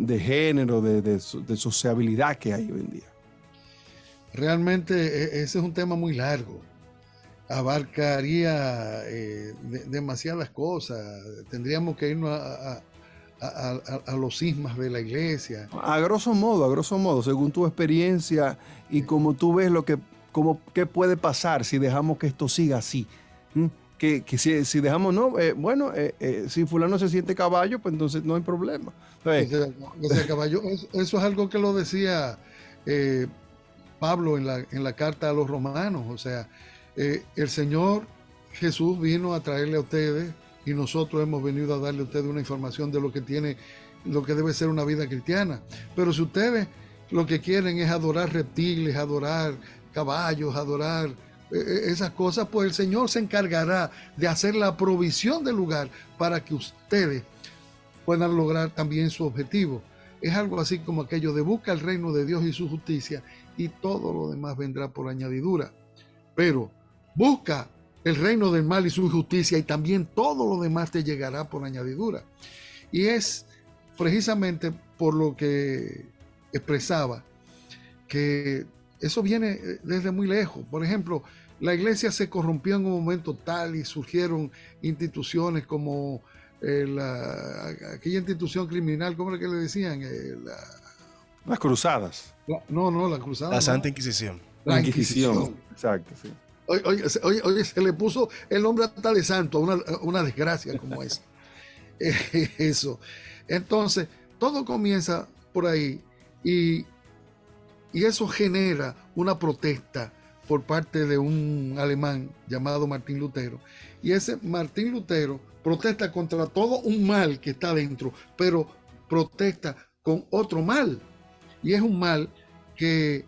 Speaker 2: género, de sociabilidad que hay hoy en día?
Speaker 4: Realmente ese es un tema muy largo. Abarcaría demasiadas cosas. Tendríamos que irnos a los cismas de la iglesia.
Speaker 2: A grosso modo, según tu experiencia y como tú ves qué puede pasar si dejamos que esto siga así. Que si dejamos, si fulano se siente caballo, pues entonces no hay problema.
Speaker 4: O sea, caballo, eso es algo que lo decía Pablo en la carta a los romanos. O sea, el Señor Jesús vino a traerle a ustedes y nosotros hemos venido a darle a ustedes una información de lo que debe ser una vida cristiana. Pero si ustedes lo que quieren es adorar reptiles, adorar caballos, adorar esas cosas, pues el Señor se encargará de hacer la provisión del lugar para que ustedes puedan lograr también su objetivo. Es algo así como aquello de busca el reino de Dios y su justicia y todo lo demás vendrá por añadidura. Pero busca el reino del mal y su justicia y también todo lo demás te llegará por añadidura. Y es precisamente por lo que expresaba que eso viene desde muy lejos. Por ejemplo, la iglesia se corrompió en un momento tal y surgieron instituciones como aquella institución criminal, ¿cómo era que le decían?
Speaker 2: Las cruzadas.
Speaker 4: La cruzada.
Speaker 3: La Santa Inquisición.
Speaker 4: La Inquisición.
Speaker 2: Exacto, sí.
Speaker 4: Oye, se le puso el nombre hasta de santo a una desgracia como esa. Eso. Entonces, todo comienza por ahí y eso genera una protesta por parte de un alemán llamado Martín Lutero. Y ese Martín Lutero protesta contra todo un mal que está dentro, pero protesta con otro mal. Y es un mal que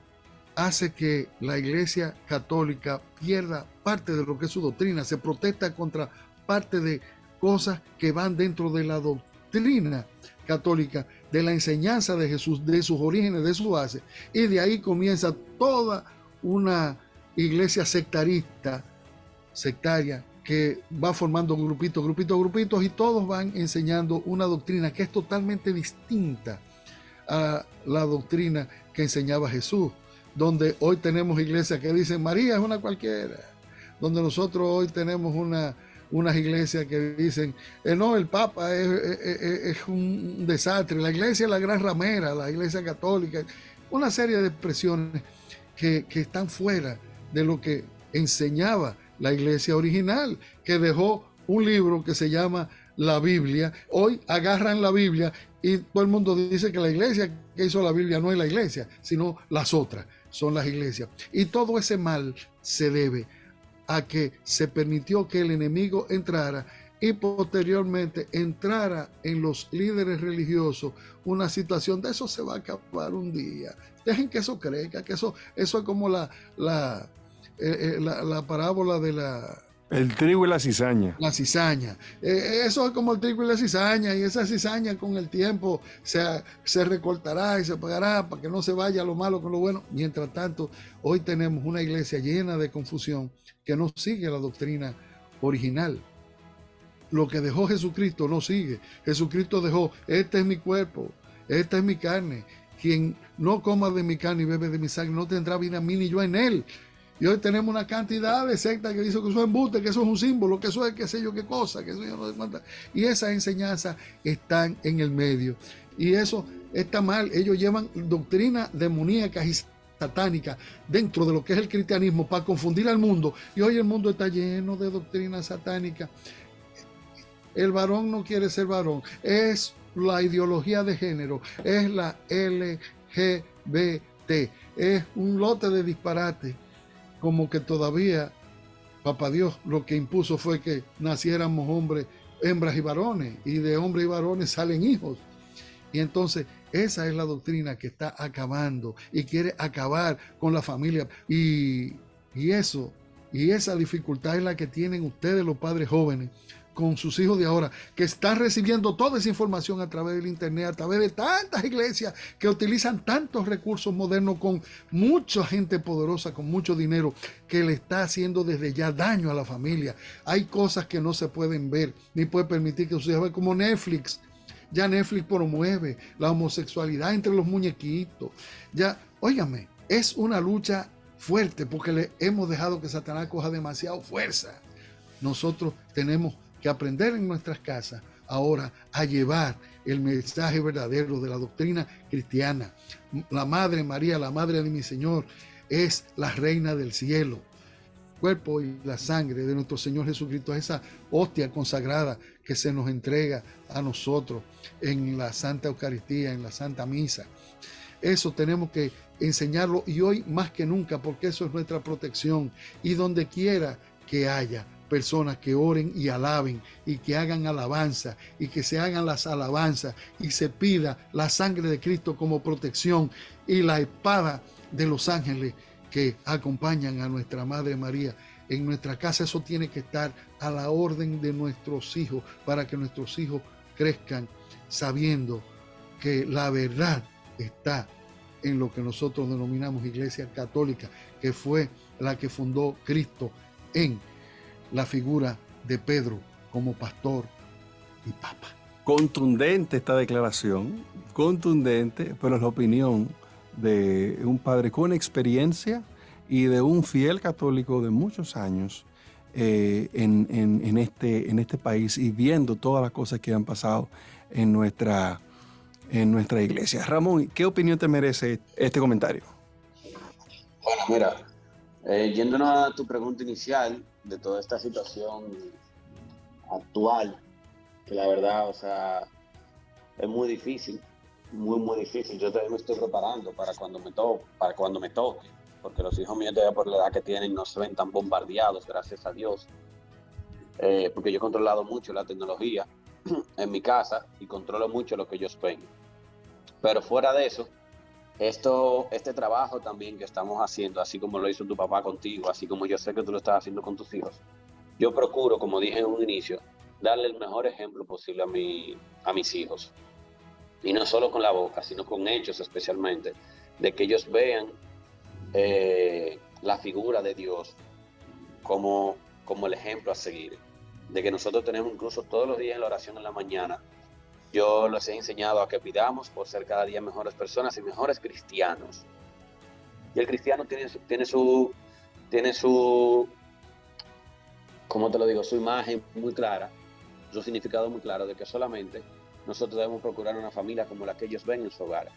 Speaker 4: hace que la Iglesia Católica pierda parte de lo que es su doctrina. Se protesta contra parte de cosas que van dentro de la doctrina católica, de la enseñanza de Jesús, de sus orígenes, de su base. Y de ahí comienza toda una iglesia sectaria, que va formando grupitos, y todos van enseñando una doctrina que es totalmente distinta a la doctrina que enseñaba Jesús. Donde hoy tenemos iglesias que dicen María es una cualquiera, donde nosotros hoy tenemos unas iglesias que dicen no, el Papa es un desastre, la iglesia es la gran ramera, la iglesia católica, una serie de expresiones que están fuera de lo que enseñaba la iglesia original, que dejó un libro que se llama la Biblia. Hoy agarran la Biblia y todo el mundo dice que la iglesia que hizo la Biblia no es la iglesia, sino las otras, son las iglesias. Y todo ese mal se debe a que se permitió que el enemigo entrara y posteriormente entrara en los líderes religiosos una situación de eso se va a acabar un día. Dejen que eso crezca, que eso es como la parábola de
Speaker 2: el trigo y la cizaña.
Speaker 4: La cizaña. Eso es como el trigo y la cizaña, y esa cizaña con el tiempo se recortará y se pagará para que no se vaya lo malo con lo bueno. Mientras tanto, hoy tenemos una iglesia llena de confusión que no sigue la doctrina original. Lo que dejó Jesucristo no sigue. Jesucristo dejó, este es mi cuerpo, esta es mi carne. Quien no coma de mi carne y bebe de mi sangre no tendrá vida en mí ni yo en él. Y hoy tenemos una cantidad de sectas que dicen que eso es embuste, que eso es un símbolo, que eso es qué sé yo qué cosa, que eso yo no sé cuánta. Y esas enseñanzas están en el medio. Y eso está mal. Ellos llevan doctrinas demoníacas y satánicas dentro de lo que es el cristianismo para confundir al mundo. Y hoy el mundo está lleno de doctrinas satánicas. El varón no quiere ser varón. Es la ideología de género. Es la LGBT. Es un lote de disparate. Como que todavía Papá Dios lo que impuso fue que naciéramos hombres, hembras y varones, y de hombres y varones salen hijos. Y entonces esa es la doctrina que está acabando y quiere acabar con la familia. Y esa dificultad es la que tienen ustedes, los padres jóvenes, con sus hijos de ahora, que están recibiendo toda esa información a través del internet, a través de tantas iglesias que utilizan tantos recursos modernos con mucha gente poderosa, con mucho dinero, que le está haciendo desde ya daño a la familia. Hay cosas que no se pueden ver, ni puede permitir que sus hijos vean, como Netflix. Ya Netflix promueve la homosexualidad entre los muñequitos. Ya, óigame, es una lucha fuerte porque le hemos dejado que Satanás coja demasiada fuerza. Nosotros tenemos que aprender en nuestras casas ahora a llevar el mensaje verdadero de la doctrina cristiana. La Madre María, la Madre de mi Señor, es la Reina del cielo. Cuerpo y la sangre de nuestro Señor Jesucristo, esa hostia consagrada que se nos entrega a nosotros en la Santa Eucaristía, en la Santa Misa. Eso tenemos que enseñarlo, y hoy más que nunca, porque eso es nuestra protección. Y donde quiera que haya personas que oren y alaben y que hagan alabanza y que se hagan las alabanzas y se pida la sangre de Cristo como protección y la espada de los ángeles que acompañan a nuestra Madre María en nuestra casa, eso tiene que estar a la orden de nuestros hijos para que nuestros hijos crezcan sabiendo que la verdad está en lo que nosotros denominamos Iglesia Católica, que fue la que fundó Cristo en la figura de Pedro como pastor y papa.
Speaker 2: Contundente esta declaración, contundente, pero es la opinión de un padre con experiencia y de un fiel católico de muchos años en este país, y viendo todas las cosas que han pasado en nuestra iglesia. Ramón, ¿qué opinión te merece este comentario?
Speaker 5: Bueno, mira, yéndonos a tu pregunta inicial de toda esta situación actual, que la verdad, o sea, es muy difícil, muy difícil. Yo todavía me estoy preparando para cuando me toque, porque los hijos míos todavía por la edad que tienen no se ven tan bombardeados, gracias a Dios, porque yo he controlado mucho la tecnología en mi casa y controlo mucho lo que ellos ven. Pero fuera de eso, este trabajo también que estamos haciendo, así como lo hizo tu papá contigo, así como yo sé que tú lo estás haciendo con tus hijos, yo procuro, como dije en un inicio, darle el mejor ejemplo posible a mis hijos. Y no solo con la boca, sino con hechos especialmente, de que ellos vean la figura de Dios como el ejemplo a seguir. De que nosotros tenemos incluso todos los días en la oración en la mañana, yo les he enseñado a que pidamos por ser cada día mejores personas y mejores cristianos. Y el cristiano tiene su, ¿cómo te lo digo? Su imagen muy clara, su significado muy claro de que solamente nosotros debemos procurar una familia como la que ellos ven en su hogar.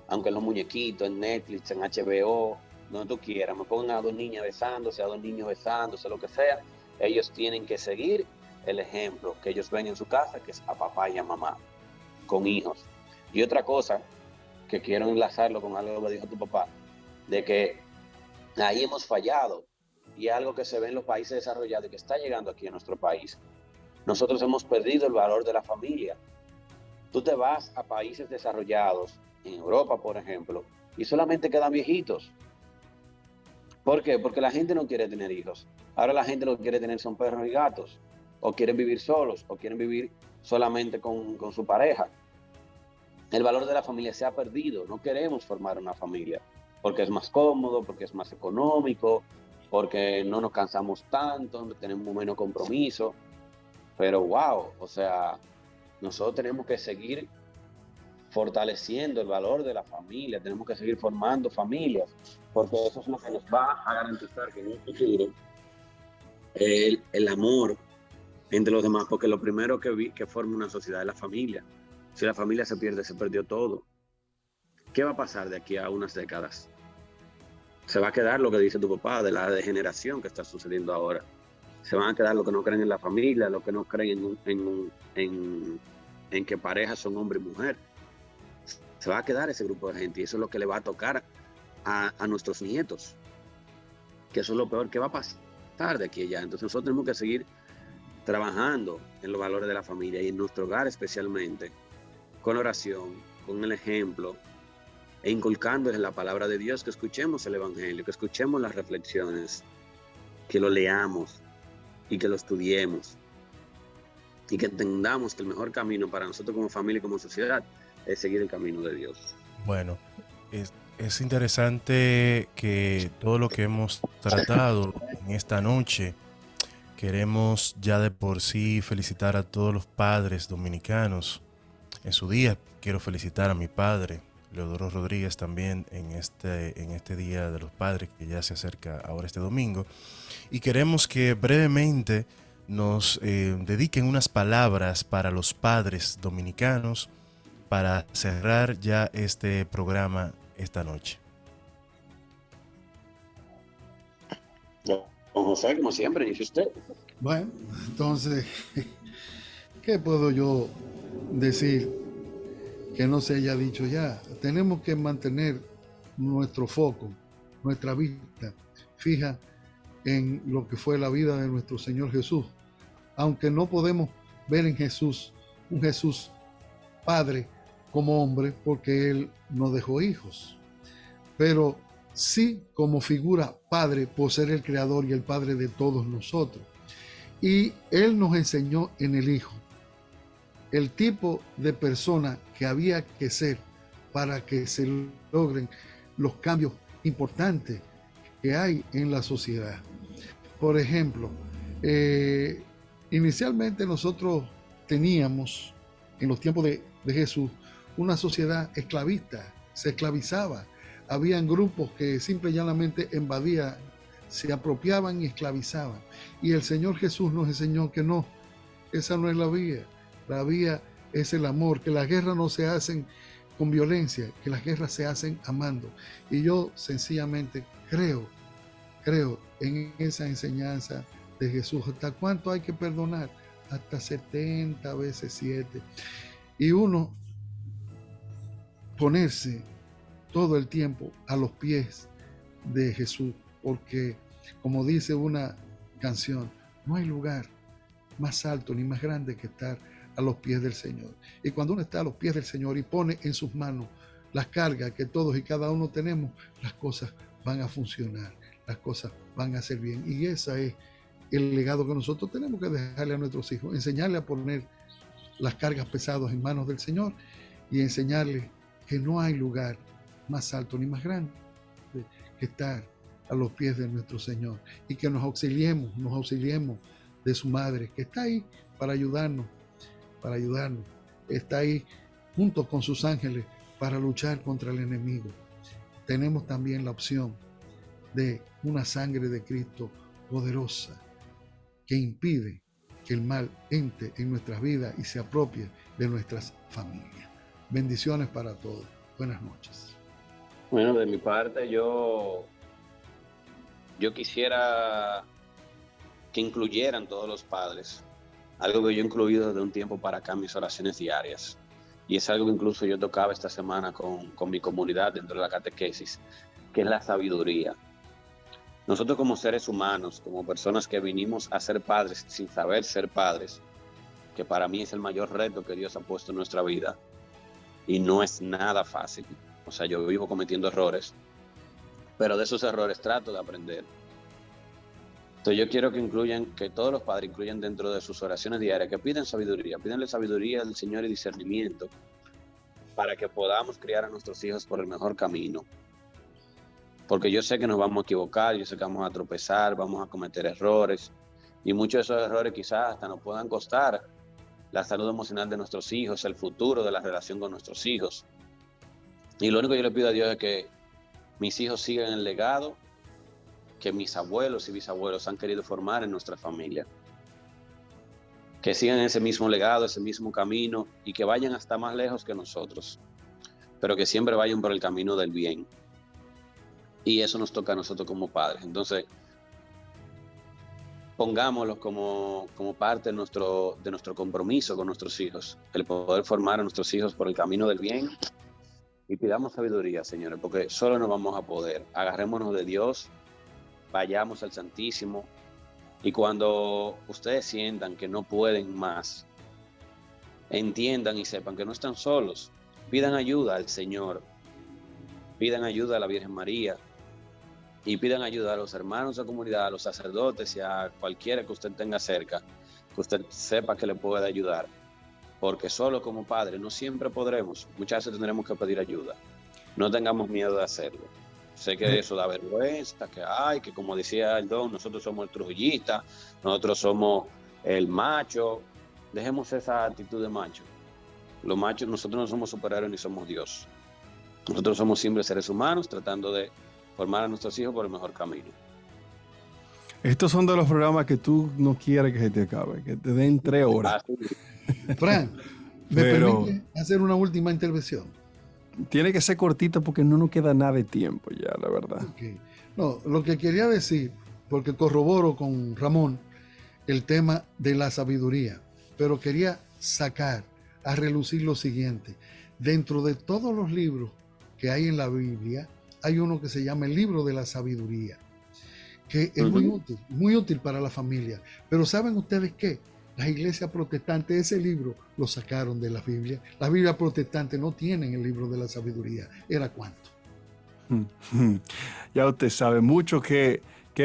Speaker 5: Aunque en los muñequitos, en Netflix, en HBO, donde tú quieras, me pongan a dos niñas besándose, a dos niños besándose, lo que sea, ellos tienen que seguir el ejemplo que ellos ven en su casa, que es a papá y a mamá, con hijos. Y otra cosa, que quiero enlazarlo con algo que dijo tu papá, de que ahí hemos fallado, y es algo que se ve en los países desarrollados y que está llegando aquí a nuestro país. Nosotros hemos perdido el valor de la familia. Tú te vas a países desarrollados, en Europa por ejemplo, y solamente quedan viejitos. ¿Por qué? Porque la gente no quiere tener hijos. Ahora la gente lo que quiere tener son perros y gatos, o quieren vivir solos, o quieren vivir solamente con su pareja. El valor de la familia se ha perdido. No queremos formar una familia, porque es más cómodo, porque es más económico, porque no nos cansamos tanto, no tenemos menos compromiso. Pero wow, o sea, nosotros tenemos que seguir fortaleciendo el valor de la familia, tenemos que seguir formando familias, porque eso es lo que nos va a garantizar que en un futuro el amor entre los demás, porque lo primero que forma una sociedad es la familia. Si la familia se pierde, se perdió todo. ¿Qué va a pasar de aquí a unas décadas? Se va a quedar lo que dice tu papá de la degeneración que está sucediendo ahora. Se van a quedar los que no creen en la familia, los que no creen en que parejas son hombre y mujer. Se va a quedar ese grupo de gente y eso es lo que le va a tocar a nuestros nietos. Que eso es lo peor que va a pasar de aquí a allá. Entonces nosotros tenemos que seguir trabajando en los valores de la familia y en nuestro hogar especialmente, con oración, con el ejemplo, e inculcándoles la palabra de Dios, que escuchemos el Evangelio, que escuchemos las reflexiones, que lo leamos y que lo estudiemos y que entendamos que el mejor camino para nosotros como familia y como sociedad es seguir el camino de Dios.
Speaker 3: Bueno, es interesante que todo lo que hemos tratado en esta noche, queremos ya de por sí felicitar a todos los padres dominicanos en su día. Quiero felicitar a mi padre, Leodoro Rodríguez, también en este Día de los Padres que ya se acerca ahora este domingo. Y queremos que brevemente nos dediquen unas palabras para los padres dominicanos para cerrar ya este programa esta noche.
Speaker 5: Don José, como siempre, dice usted.
Speaker 4: Bueno, entonces, ¿qué puedo yo decir que no se haya dicho ya? Tenemos que mantener nuestro foco, nuestra vista fija en lo que fue la vida de nuestro Señor Jesús. Aunque no podemos ver en Jesús un Jesús Padre como hombre, porque Él no dejó hijos, pero sí como figura Padre por ser el Creador y el Padre de todos nosotros. Y Él nos enseñó en el Hijo el tipo de persona que había que ser para que se logren los cambios importantes que hay en la sociedad. Por ejemplo, inicialmente nosotros teníamos, en los tiempos de Jesús, una sociedad esclavista, se esclavizaba. Habían grupos que simple y llanamente invadían, se apropiaban y esclavizaban. Y el Señor Jesús nos enseñó que no, esa no es la vía. La vía es el amor, que las guerras no se hacen con violencia, que las guerras se hacen amando. Y yo sencillamente creo en esa enseñanza de Jesús. ¿Hasta cuánto hay que perdonar? Hasta 70 veces 7. Y uno ponerse todo el tiempo a los pies de Jesús, porque como dice una canción, no hay lugar más alto ni más grande que estar a los pies del Señor. Y cuando uno está a los pies del Señor y pone en sus manos las cargas que todos y cada uno tenemos, las cosas van a funcionar, las cosas van a ser bien. Y ese es el legado que nosotros tenemos que dejarle a nuestros hijos, enseñarle a poner las cargas pesadas en manos del Señor y enseñarles que no hay lugar más alto ni más grande que estar a los pies de nuestro Señor, y que nos auxiliemos de su madre, que está ahí para ayudarnos, está ahí junto con sus ángeles para luchar contra el enemigo. Tenemos también la opción de una sangre de Cristo poderosa que impide que el mal entre en nuestras vidas y se apropie de nuestras familias. Bendiciones para todos. Buenas noches.
Speaker 5: Bueno, de mi parte yo quisiera que incluyeran todos los padres, algo que yo he incluido desde un tiempo para acá en mis oraciones diarias, y es algo que incluso yo tocaba esta semana con mi comunidad dentro de la catequesis, que es la sabiduría. Nosotros como seres humanos, como personas que vinimos a ser padres sin saber ser padres, que para mí es el mayor reto que Dios ha puesto en nuestra vida, y no es nada fácil. O sea, yo vivo cometiendo errores, pero de esos errores trato de aprender. Entonces yo quiero que todos los padres incluyan dentro de sus oraciones diarias, que pídanle sabiduría al Señor y discernimiento para que podamos criar a nuestros hijos por el mejor camino. Porque yo sé que nos vamos a equivocar, yo sé que vamos a tropezar, vamos a cometer errores, y muchos de esos errores quizás hasta nos puedan costar
Speaker 6: la salud emocional de nuestros hijos, el futuro de la relación con nuestros hijos. Y lo único que yo le pido a Dios es que mis hijos sigan el legado que mis abuelos y bisabuelos han querido formar en nuestra familia. Que sigan ese mismo legado, ese mismo camino y que vayan hasta más lejos que nosotros, pero que siempre vayan por el camino del bien. Y eso nos toca a nosotros como padres. Entonces, pongámoslo como parte de nuestro compromiso con nuestros hijos, el poder formar a nuestros hijos por el camino del bien. Y pidamos sabiduría, señores, porque solo no vamos a poder. Agarrémonos de Dios, vayamos al Santísimo, y cuando ustedes sientan que no pueden más, entiendan y sepan que no están solos. Pidan ayuda al Señor, pidan ayuda a la Virgen María, y pidan ayuda a los hermanos de la comunidad, a los sacerdotes y a cualquiera que usted tenga cerca, que usted sepa que le pueda ayudar. Porque solo como padres no siempre podremos, muchas veces tendremos que pedir ayuda. No tengamos miedo de hacerlo. Sé que eso da vergüenza, que como decía el don, nosotros somos el trujillista, nosotros somos el macho. Dejemos esa actitud de macho. Los machos, nosotros no somos superhéroes ni somos Dios. Nosotros somos simples seres humanos tratando de formar a nuestros hijos por el mejor camino.
Speaker 2: Estos son de los programas que tú no quieres que se te acabe, que te den 3 horas.
Speaker 4: Fran, ¿me permite hacer una última intervención?
Speaker 2: Tiene que ser cortita porque no nos queda nada de tiempo ya, la verdad.
Speaker 4: Okay. No, lo que quería decir, porque corroboro con Ramón el tema de la sabiduría, pero quería sacar a relucir lo siguiente. Dentro de todos los libros que hay en la Biblia, hay uno que se llama el libro de la sabiduría, que es muy útil para la familia. Pero ¿saben ustedes qué? Las iglesias protestantes ese libro lo sacaron de la Biblia. Las Biblias protestantes no tienen el libro de la sabiduría. ¿Era cuánto?
Speaker 2: Ya usted sabe mucho que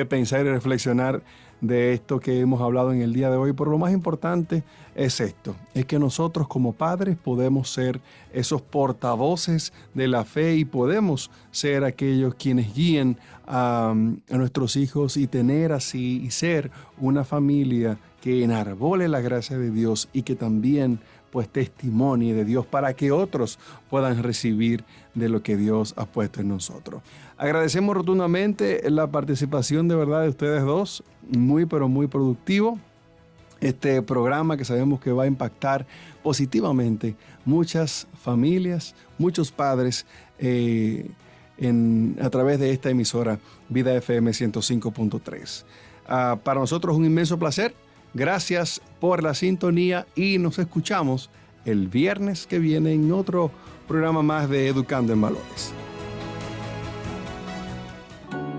Speaker 2: pensar y reflexionar de esto que hemos hablado en el día de hoy, pero lo más importante es esto, es que nosotros como padres podemos ser esos portavoces de la fe y podemos ser aquellos quienes guíen a nuestros hijos y tener así y ser una familia que enarbole la gracia de Dios y que también pues testimonie de Dios para que otros puedan recibir de lo que Dios ha puesto en nosotros. Agradecemos rotundamente la participación de verdad de ustedes dos, muy pero muy productivo. Este programa que sabemos que va a impactar positivamente muchas familias, muchos padres a través de esta emisora Vida FM 105.3. Para nosotros un inmenso placer. Gracias por la sintonía y nos escuchamos el viernes que viene en otro programa más de Educando en Valores.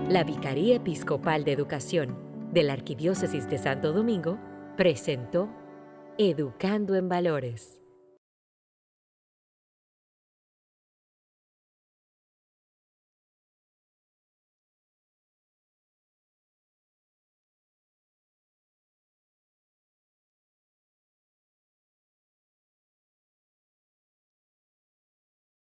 Speaker 1: La Vicaría Episcopal de Educación de la Arquidiócesis de Santo Domingo presentó Educando en Valores.